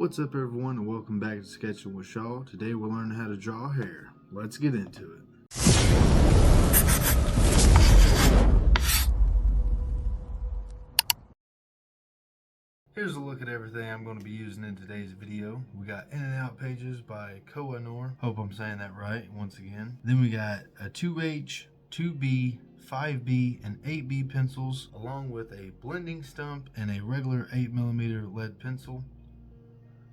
What's up everyone and welcome back to Sketching with Shaw. Today we're learning how to draw hair. Let's get into it. Here's a look at everything I'm going to be using in today's video. We got In and Out Pages by Kohinoor. Hope I'm saying that right once again. Then we got a 2H, 2B, 5B, and 8B pencils, along with a blending stump and a regular 8mm lead pencil,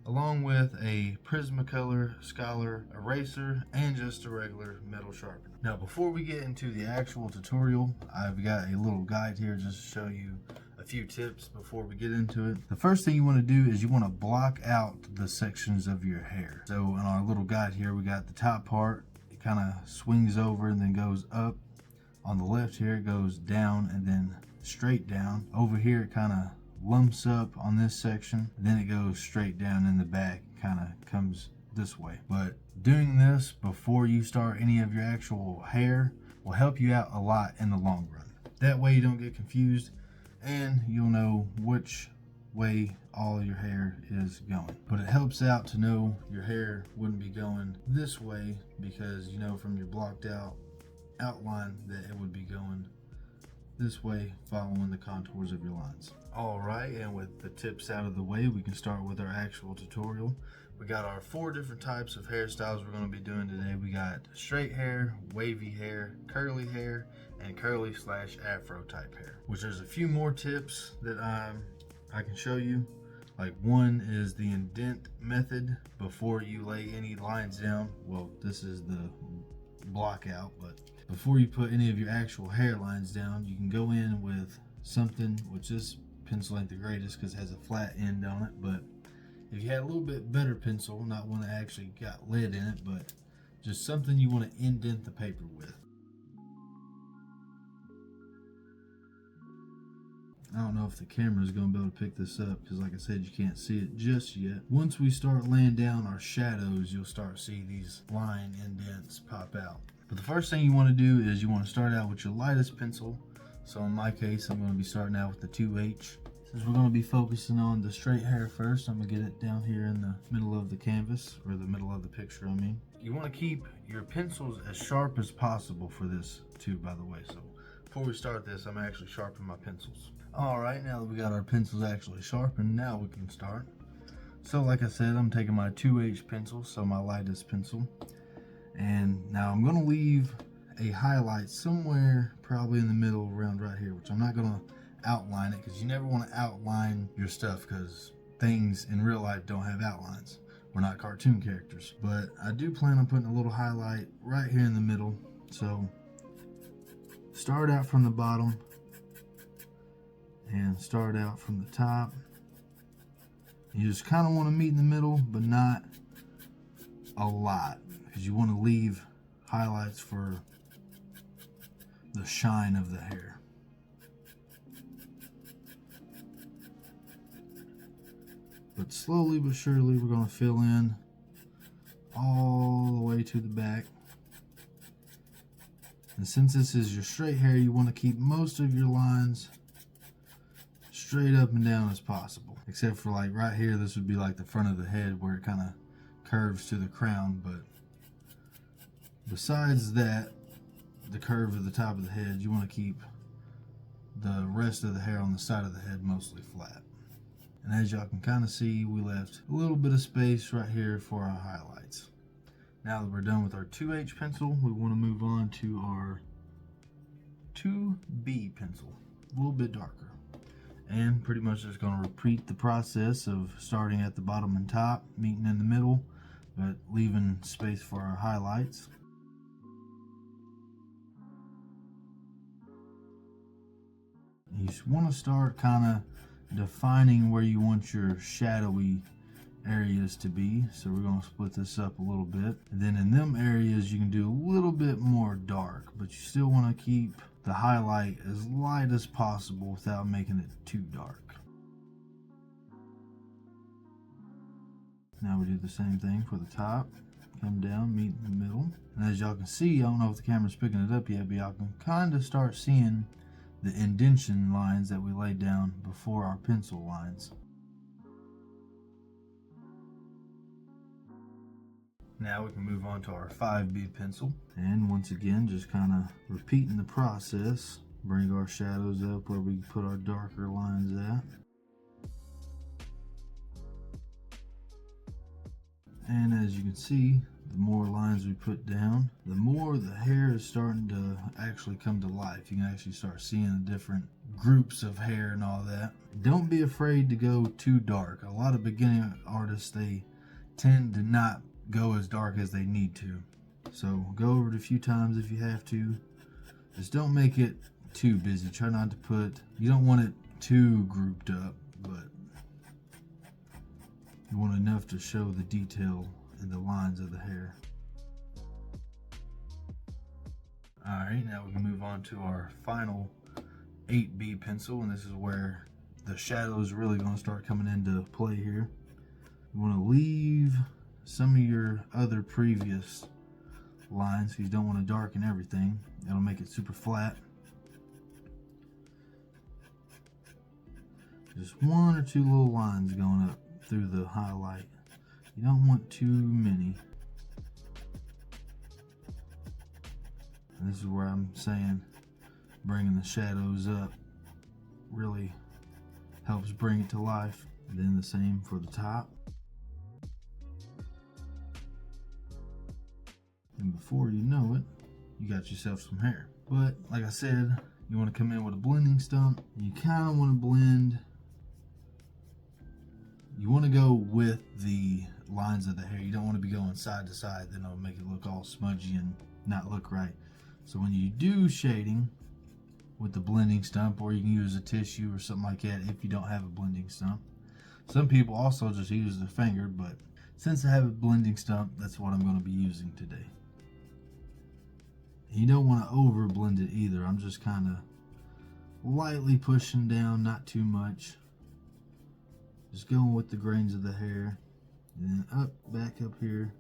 along with a Prismacolor Scholar eraser and just a regular metal sharpener. Now before we get into the actual tutorial, I've got a little guide here just to show you a few tips before we get into it. The first thing you want to do is you want to block out the sections of your hair. So in our little guide here, we got the top part. It kind of swings over and then goes up. On the left here, it goes down and then straight down. Over here, it kind of lumps up on this section, then it goes straight down in the back, kind of comes this way. But doing this before you start any of your actual hair will help you out a lot in the long run. That way you don't get confused and you'll know which way all your hair is going. But it helps out to know your hair wouldn't be going this way, because you know from your blocked out outline that it would be going this way, following the contours of your lines. Alright, and with the tips out of the way, we can start with our actual tutorial. We got our 4 different types of hairstyles we're going to be doing today. We got straight hair, wavy hair, curly hair, and curly/afro type hair. Which there's a few more tips that I can show you. Like, one is the indent method before you lay any lines down. Well, this is the block out, but before you put any of your actual hairlines down, you can go in with something, which this pencil ain't the greatest because it has a flat end on it, but if you had a little bit better pencil, not one that actually got lead in it, but just something you want to indent the paper with. I don't know if the camera is going to be able to pick this up because, like I said, you can't see it just yet. Once we start laying down our shadows, you'll start to see these line indents pop out. But the first thing you want to do is you want to start out with your lightest pencil. So in my case, I'm going to be starting out with the 2H. Since we're going to be focusing on the straight hair first, I'm going to get it down here in the middle of the canvas, or the middle of the picture, I mean. You want to keep your pencils as sharp as possible for this too, by the way. So before we start this, I'm actually sharpening my pencils. Alright, now that we got our pencils actually sharpened, now we can start. So like I said, I'm taking my 2H pencil, so my lightest pencil. And now I'm going to leave a highlight somewhere probably in the middle, around right here, which I'm not going to outline it, because you never want to outline your stuff because things in real life don't have outlines. We're not cartoon characters. But I do plan on putting a little highlight right here in the middle. So start out from the bottom and start out from the top. You just kind of want to meet in the middle, but not a lot, because you want to leave highlights for the shine of the hair. But slowly but surely we're going to fill in all the way to the back. And since this is your straight hair, you want to keep most of your lines straight up and down as possible. Except for like right here, this would be like the front of the head where it kind of curves to the crown. But besides that, the curve of the top of the head, you want to keep the rest of the hair on the side of the head mostly flat. And as y'all can kind of see, we left a little bit of space right here for our highlights. Now that we're done with our 2H pencil, we want to move on to our 2B pencil, a little bit darker. And pretty much just going to repeat the process of starting at the bottom and top, meeting in the middle, but leaving space for our highlights. You just want to start kind of defining where you want your shadowy areas to be. So we're going to split this up a little bit. And then in them areas, you can do a little bit more dark, but you still want to keep the highlight as light as possible without making it too dark. Now we do the same thing for the top. Come down, meet in the middle. And as y'all can see, I don't know if the camera's picking it up yet, but y'all can kind of start seeing the indentation lines that we laid down before our pencil lines. Now we can move on to our 5B pencil. And once again, just kind of repeating the process. Bring our shadows up where we put our darker lines at. And as you can see, the more lines we put down, the more the hair is starting to actually come to life. You can actually start seeing the different groups of hair and all that. Don't be afraid to go too dark. A lot of beginning artists, they tend to not go as dark as they need to. So go over it a few times if you have to. Just don't make it too busy. Try not to put, you don't want it too grouped up, but you want enough to show the detail in the lines of the hair. Alright, now we can move on to our final 8B pencil, and this is where the shadow is really going to start coming into play here. You want to leave some of your other previous lines, so you don't want to darken everything. That'll make it super flat. Just one or two little lines going up through the highlight. You don't want too many. And this is where I'm saying bringing the shadows up really helps bring it to life. And then the same for the top. And before you know it, you got yourself some hair. But like I said, you want to come in with a blending stump. You kind of want to blend. You want to go with the lines of the hair. You don't want to be going side to side, then it'll make it look all smudgy and not look right. So when you do shading with the blending stump, or you can use a tissue or something like that if you don't have a blending stump. Some people also just use their finger, but since I have a blending stump, that's what I'm going to be using today. You don't want to over blend it either. I'm just kind of lightly pushing down, not too much. Just going with the grains of the hair. And then up, back up here.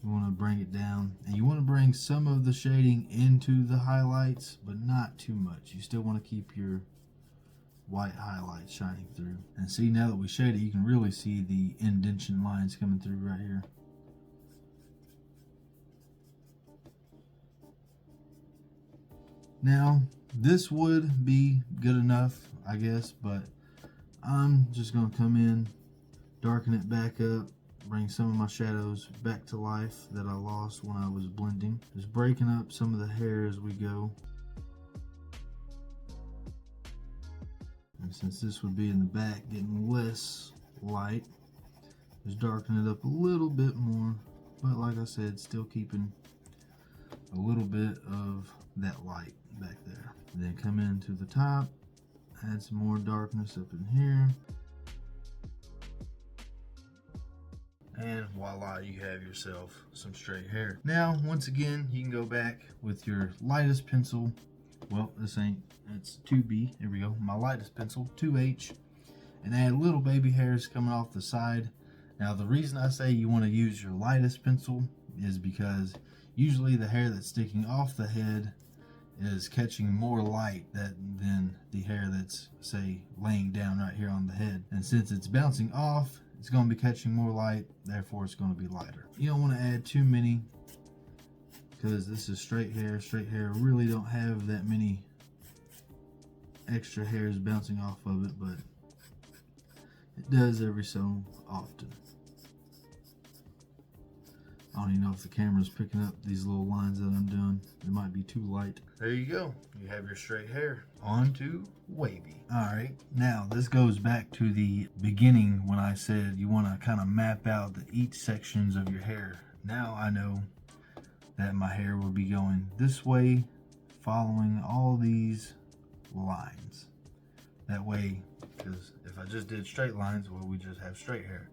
You want to bring it down. And you want to bring some of the shading into the highlights, but not too much. You still want to keep your white highlights shining through. And see, now that we shade it, you can really see the indentation lines coming through right here. Now, this would be good enough, I guess, but I'm just going to come in, darken it back up, bring some of my shadows back to life that I lost when I was blending. Just breaking up some of the hair as we go. And since this would be in the back, getting less light, just darken it up a little bit more. But like I said, still keeping a little bit of that light back there. And then come into the top. Add some more darkness up in here. And voila, you have yourself some straight hair. Now, once again, you can go back with your lightest pencil. Well, this ain't, it's 2B. Here we go. My lightest pencil, 2H. And add little baby hairs coming off the side. Now, the reason I say you want to use your lightest pencil is because usually the hair that's sticking off the head is catching more light than the hair that's, say, laying down right here on the head. And since it's bouncing off, it's going to be catching more light, therefore it's going to be lighter. You don't want to add too many because this is straight hair. Straight hair really don't have that many extra hairs bouncing off of it, but it does every so often. I don't even know if the camera's picking up these little lines that I'm doing. It might be too light. There you go. You have your straight hair. On to wavy. Alright, now this goes back to the beginning when I said you want to kind of map out each sections of your hair. Now I know that my hair will be going this way, following all these lines. That way, because if I just did straight lines, well, we just have straight hair.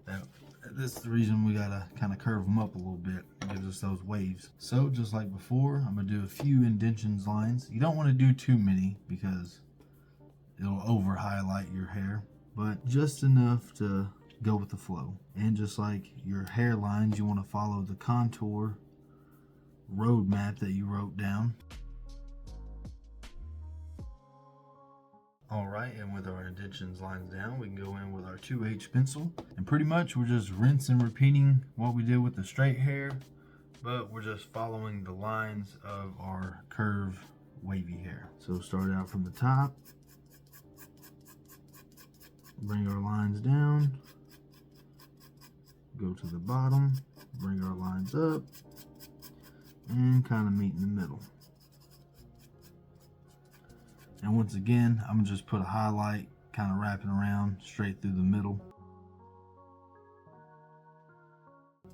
This is the reason we gotta kind of curve them up a little bit. It gives us those waves. So just like before, I'm gonna do a few indentions lines. You don't want to do too many because it'll over highlight your hair, but just enough to go with the flow. And just like your hair lines, you want to follow the contour roadmap that you wrote down. Alright, and with our indentions lines down, we can go in with our 2H pencil. And pretty much we're just rinsing and repeating what we did with the straight hair, but we're just following the lines of our curve wavy hair. So start out from the top, bring our lines down, go to the bottom, bring our lines up, and kind of meet in the middle. And once again, I'm gonna just put a highlight kind of wrapping around straight through the middle.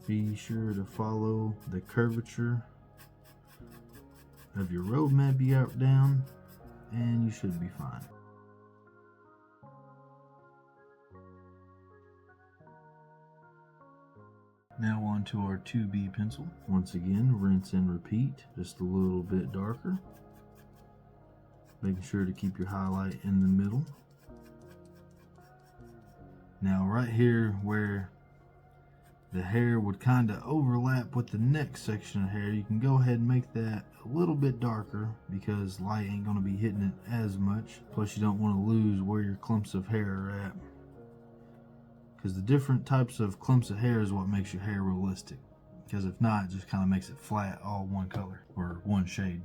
Be sure to follow the curvature of your road map you got down, and you should be fine. Now on to our 2B pencil. Once again, rinse and repeat, just a little bit darker. Making sure to keep your highlight in the middle. Now right here where the hair would kind of overlap with the next section of hair, you can go ahead and make that a little bit darker because light ain't going to be hitting it as much. Plus you don't want to lose where your clumps of hair are at, because the different types of clumps of hair is what makes your hair realistic. Because if not, it just kind of makes it flat, all one color or one shade.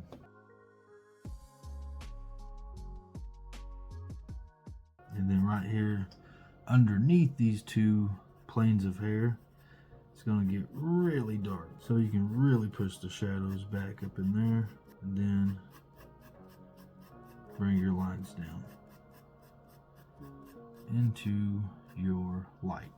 And then right here underneath these two planes of hair, it's going to get really dark, so you can really push the shadows back up in there, and then bring your lines down into your light.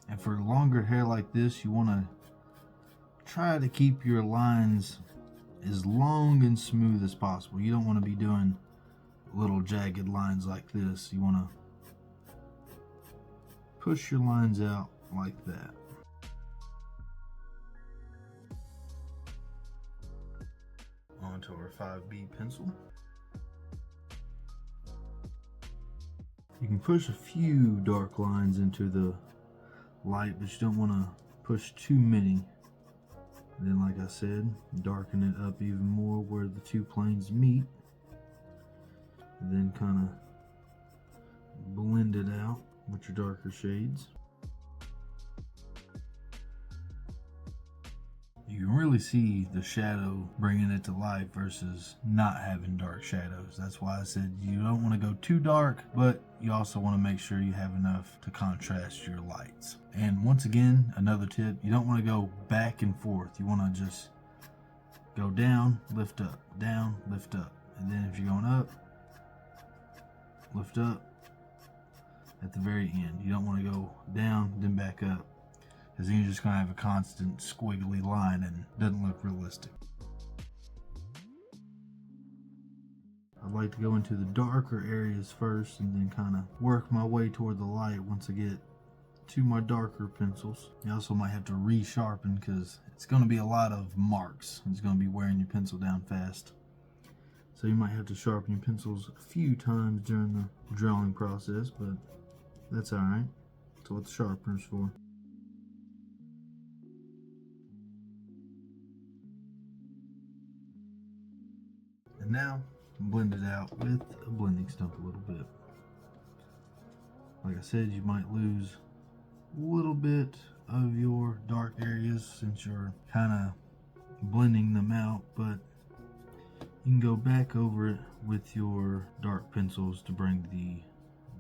And for longer hair like this, you want to try to keep your lines as long and smooth as possible. You don't want to be doing little jagged lines like this. You want to push your lines out like that. Onto our 5B pencil. You can push a few dark lines into the light, but you don't want to push too many. And then, like I said, darken it up even more where the two planes meet. And then kind of blend it out with your darker shades. You can really see the shadow bringing it to life versus not having dark shadows. That's why I said you don't want to go too dark, but you also want to make sure you have enough to contrast your lights. And once again, another tip, you don't want to go back and forth. You want to just go down, lift up, down, lift up. And then if you're going up, lift up at the very end. You don't want to go down, then back up, because then you're just going to have a constant squiggly line and it doesn't look realistic. I'd like to go into the darker areas first and then kind of work my way toward the light once I get to my darker pencils. You also might have to resharpen because it's going to be a lot of marks. It's going to be wearing your pencil down fast. So you might have to sharpen your pencils a few times during the drawing process, but that's alright. That's what the sharpener's for. And now, blend it out with a blending stump a little bit. Like I said, you might lose a little bit of your dark areas since you're kind of blending them out, but you can go back over it with your dark pencils to bring the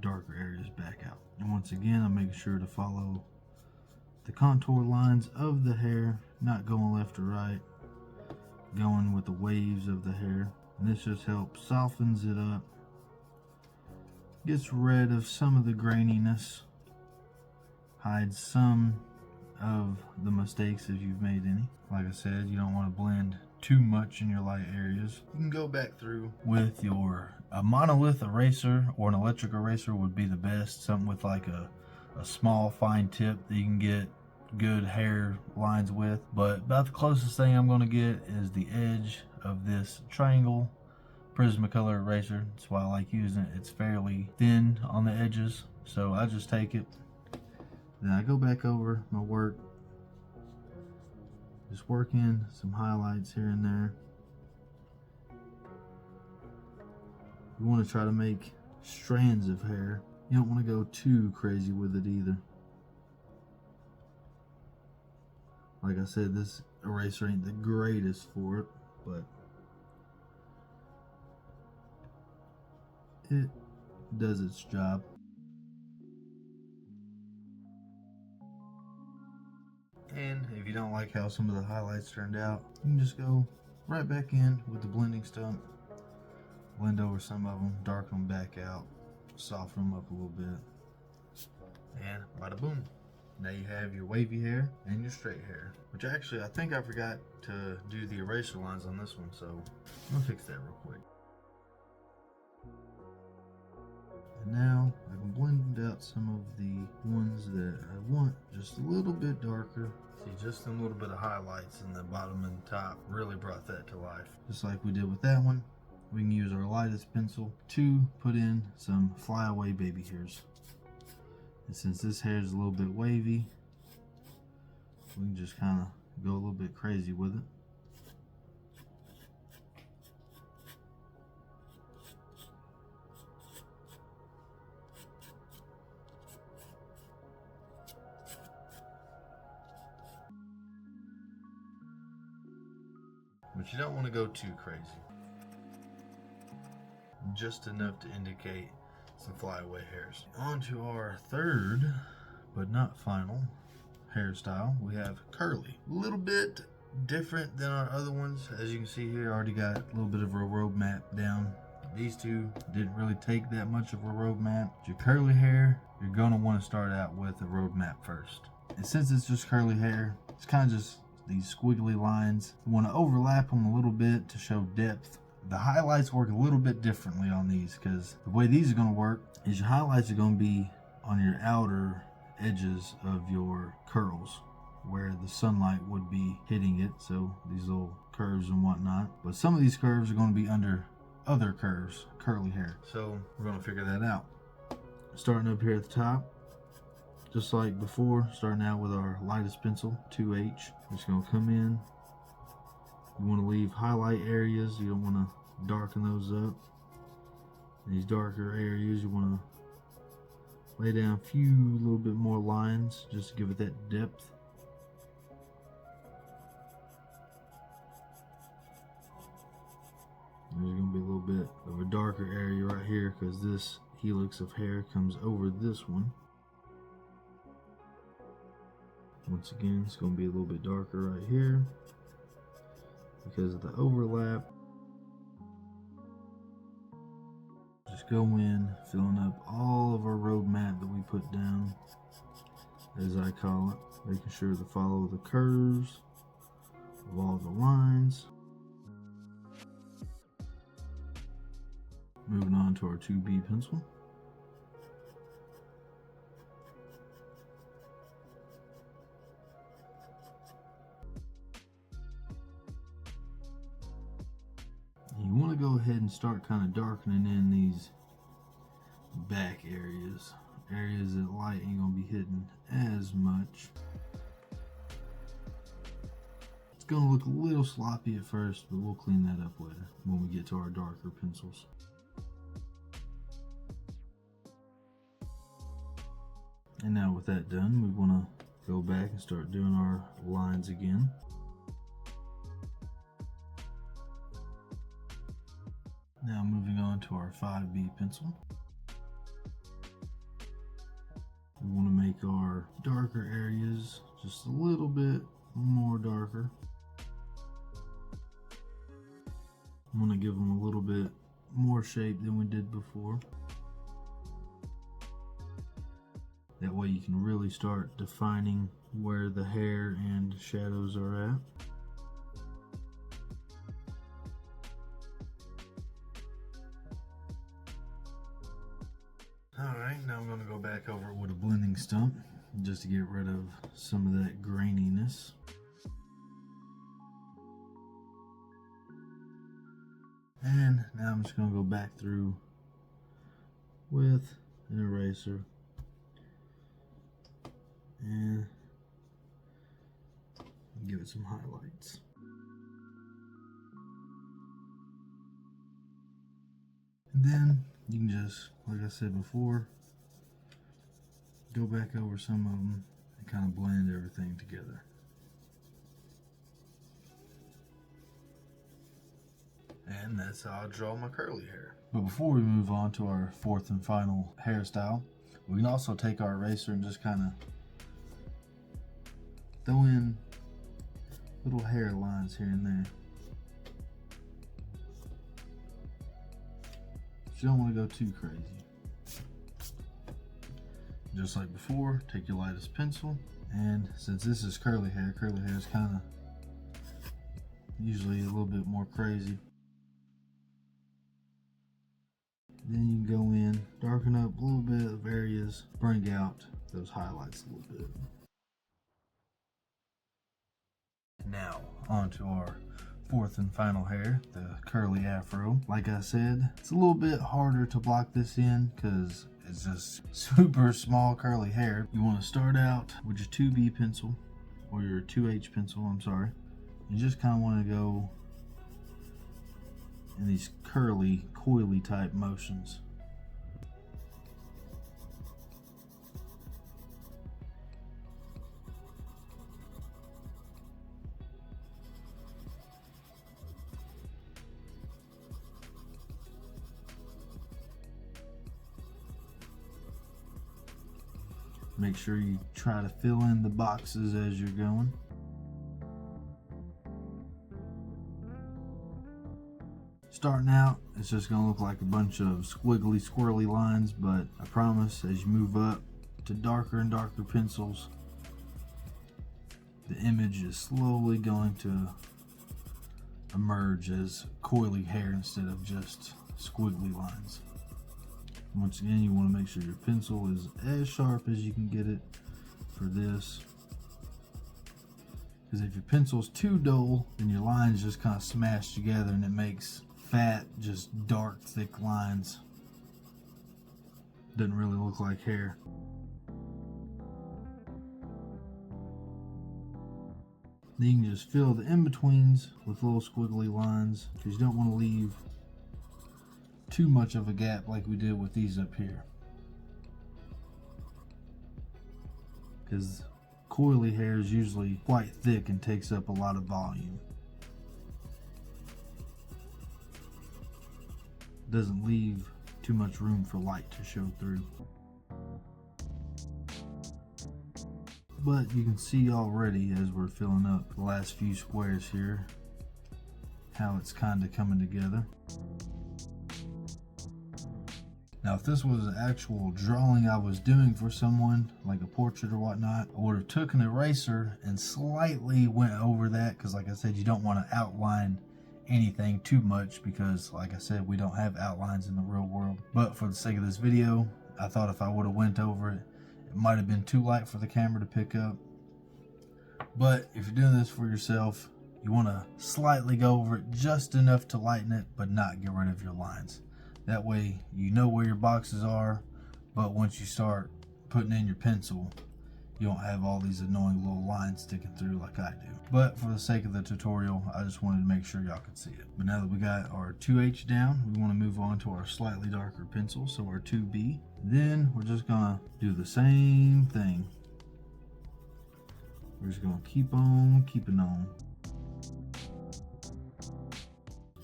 darker areas back out. And once again, I'm making sure to follow the contour lines of the hair, not going left or right, going with the waves of the hair. And this just helps softens it up, gets rid of some of the graininess, hides some of the mistakes if you've made any. Like I said, you don't want to blend too much in your light areas. You can go back through with a monolith eraser, or an electric eraser would be the best. Something with like a small fine tip that you can get good hair lines with. But about the closest thing I'm going to get is the edge of this triangle Prismacolor eraser. That's why I like using it. It's fairly thin on the edges, so I just take it, then I go back over my work, Just work in some highlights here and there. You want to try to make strands of hair. You don't want to go too crazy with it either. Like I said, this eraser ain't the greatest for it, but it does its job. And if you don't like how some of the highlights turned out, you can just go right back in with the blending stump, blend over some of them, darken them back out, soften them up a little bit, and bada boom. Now you have your wavy hair and your straight hair. Which actually, I think I forgot to do the eraser lines on this one, so I'm gonna fix that real quick. And now I can blend out some of the ones that I want just a little bit darker. See, just a little bit of highlights in the bottom and top really brought that to life. Just like we did with that one, we can use our lightest pencil to put in some flyaway baby hairs. And since this hair is a little bit wavy, we can just kind of go a little bit crazy with it. But you don't want to go too crazy. Just enough to indicate some flyaway hairs. On to our third, but not final, hairstyle. We have curly. A little bit different than our other ones. As you can see here, I already got a little bit of a roadmap down. These two didn't really take that much of a roadmap. Your curly hair, you're gonna want to start out with a roadmap first. And since it's just curly hair, it's kind of just these squiggly lines. You want to overlap them a little bit to show depth. The highlights work a little bit differently on these, because the way these are going to work is your highlights are going to be on your outer edges of your curls, where the sunlight would be hitting it, so these little curves and whatnot. But some of these curves are going to be under other curves, curly hair. So we're going to figure that out. Starting up here at the top, just like before, starting out with our lightest pencil, 2H. We're just going to come in. You want to leave highlight areas. You don't want to darken those up. These darker areas, you want to lay down a few little bit more lines just to give it that depth. There's going to be a little bit of a darker area right here because this helix of hair comes over this one. Once again, it's going to be a little bit darker right here because of the overlap. Just go in, filling up all of our roadmap that we put down, as I call it, making sure to follow the curves of all the lines. Moving on to our 2B pencil. You want to go ahead and start kind of darkening in these back areas that light ain't going to be hitting as much. It's going to look a little sloppy at first, but we'll clean that up later when we get to our darker pencils. And now with that done, we want to go back and start doing our lines again. Now moving on to our 5B pencil. We want to make our darker areas just a little bit more darker. I'm going to give them a little bit more shape than we did before. That way you can really start defining where the hair and shadows are at. Alright, now I'm going to go back over it with a blending stump just to get rid of some of that graininess. And now I'm just going to go back through with an eraser and give it some highlights. And then you can just, like I said before, go back over some of them and kind of blend everything together. And that's how I draw my curly hair. But before we move on to our fourth and final hairstyle, we can also take our eraser and just kind of throw in little hair lines here and there. But you don't want to go too crazy. Just like before, take your lightest pencil, and since this is curly hair is kind of usually a little bit more crazy. Then you can go in, darken up a little bit of areas, bring out those highlights a little bit. Now, on to our fourth and final hair, the curly afro. Like I said, it's a little bit harder to block this in because it's just super small curly hair. You want to start out with your 2B pencil, or your 2H pencil, I'm sorry. You just kind of want to go in these curly, coily type motions. Make sure you try to fill in the boxes as you're going. Starting out, it's just going to look like a bunch of squiggly, squirrely lines, but I promise as you move up to darker and darker pencils, the image is slowly going to emerge as coily hair instead of just squiggly lines. Once again, you want to make sure your pencil is as sharp as you can get it for this. Because if your pencil's too dull, then your lines just kind of smash together and it makes fat, just dark, thick lines. Doesn't really look like hair. Then you can just fill the in-betweens with little squiggly lines because you don't want to leave too much of a gap like we did with these up here, because coily hair is usually quite thick and takes up a lot of volume. Doesn't leave too much room for light to show through. But you can see already as we're filling up the last few squares here how it's kind of coming together. Now, if this was an actual drawing I was doing for someone, like a portrait or whatnot, I would have took an eraser and slightly went over that, because like I said, you don't want to outline anything too much because, like I said, we don't have outlines in the real world. But for the sake of this video, I thought if I would have went over it, it might have been too light for the camera to pick up. But if you're doing this for yourself, you want to slightly go over it just enough to lighten it, but not get rid of your lines. That way you know where your boxes are, but once you start putting in your pencil, you don't have all these annoying little lines sticking through like I do. But for the sake of the tutorial, I just wanted to make sure y'all could see it. But now that we got our 2H down, we want to move on to our slightly darker pencil, so our 2B. Then we're just gonna do the same thing. We're just gonna keep on keeping on.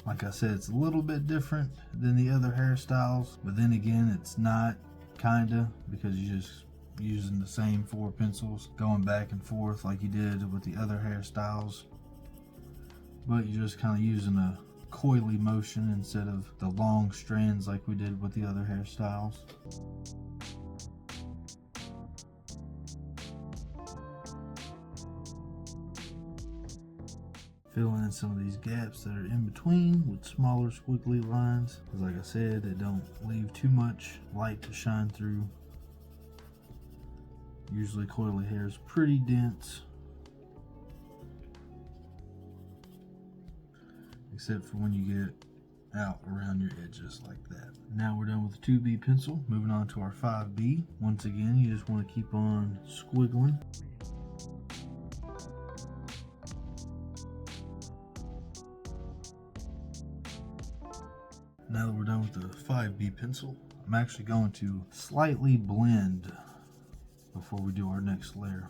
Like I said, it's a little bit different than the other hairstyles, but then again, it's not, kinda, because you're just using the same 4 pencils, going back and forth like you did with the other hairstyles. But you're just kind of using a coily motion instead of the long strands like we did with the other hairstyles. Fill in some of these gaps that are in between with smaller squiggly lines, because like I said, they don't leave too much light to shine through. Usually coily hair is pretty dense, except for when you get out around your edges like that. Now we're done with the 2B pencil. Moving on to our 5B. Once again, you just want to keep on squiggling. Now that we're done with the 5B pencil, I'm actually going to slightly blend before we do our next layer.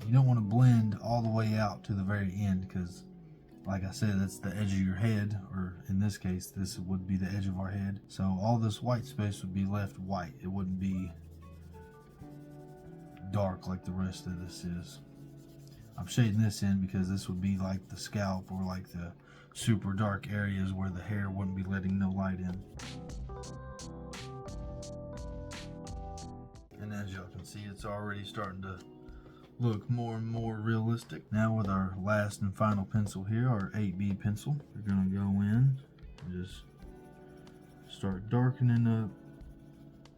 You don't want to blend all the way out to the very end because, like I said, that's the edge of your head, or in this case, this would be the edge of our head. So all this white space would be left white. It wouldn't be dark like the rest of this is. I'm shading this in because this would be like the scalp or like the super dark areas where the hair wouldn't be letting no light in. And as y'all can see, it's already starting to look more and more realistic. Now with our last and final pencil here, our 8B pencil, we're gonna go in and just start darkening up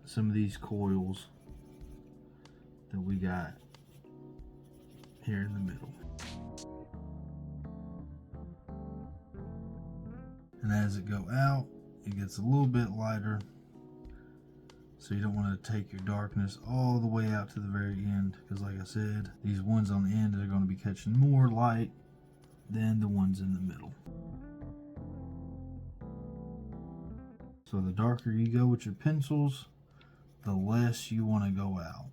some of these coils that we got here in the middle. And as it go out, it gets a little bit lighter. So you don't want to take your darkness all the way out to the very end, because like I said, these ones on the end are going to be catching more light than the ones in the middle. So the darker you go with your pencils, the less you want to go out.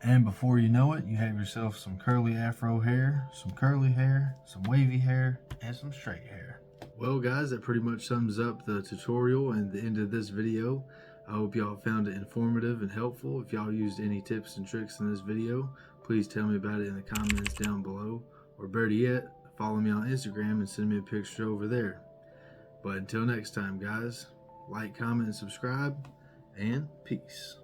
And before you know it, you have yourself some curly afro hair, some curly hair, some wavy hair, and some straight hair. Well guys, that pretty much sums up the tutorial and the end of this video. I hope y'all found it informative and helpful. If y'all used any tips and tricks in this video, please tell me about it in the comments down below. Or better yet, follow me on Instagram and send me a picture over there. But until next time guys, like, comment, and subscribe, and peace.